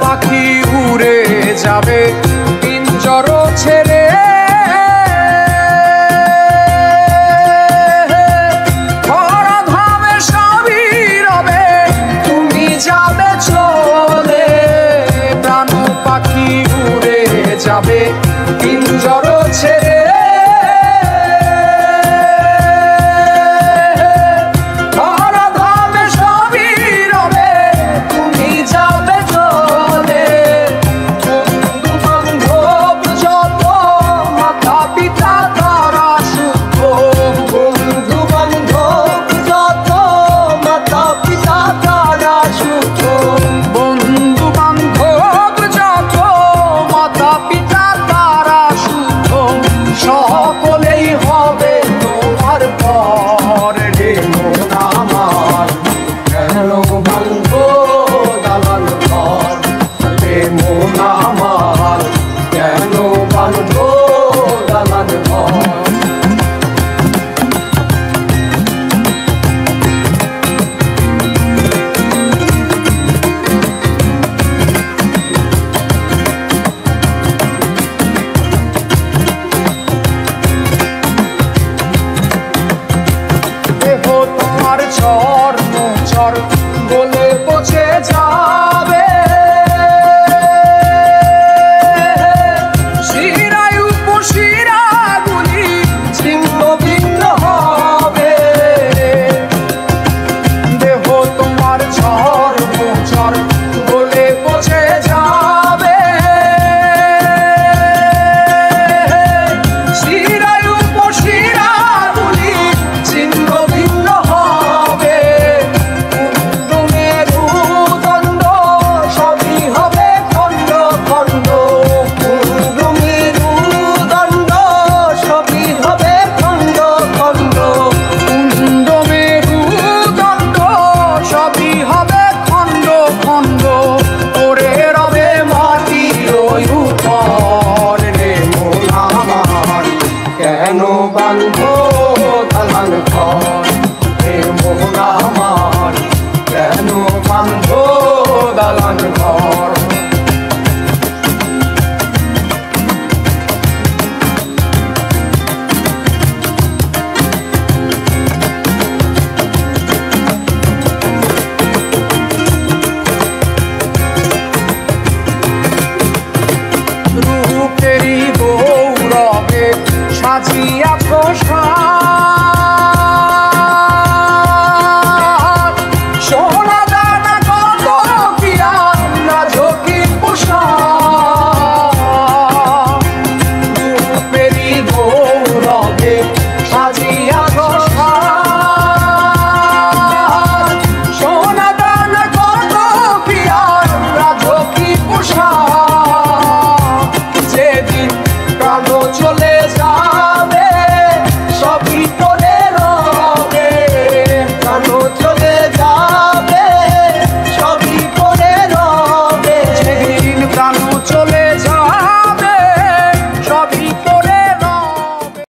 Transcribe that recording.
পাখি উড়ে যাবে পিঞ্জর ছেড়ে, ধরাধামে সবই রবে তুমি যাবে চলে। প্রাণ পাখি উড়ে যাবে পিঞ্জর ছেড়ে, সকলেই হবে তোমার পর রে মন আমার। কেন ভাঙবো দালান ঘর রে মন আমার, কেন ভাঙবো দালান ঘর। চর চর বলে পচে যাবে, শিরায় উপশিরাগুলি ছিন্ন ভিন্ন হবে। দেহ তোমার চর চর বলে পচে যাবে, শিরায় উপশিরাগুলি ছিন্ন ভিন্ন হবে। কেন বাঁধবো দালান ঘর হে মন আমার, কেন বাঁধবো দালান ঘর।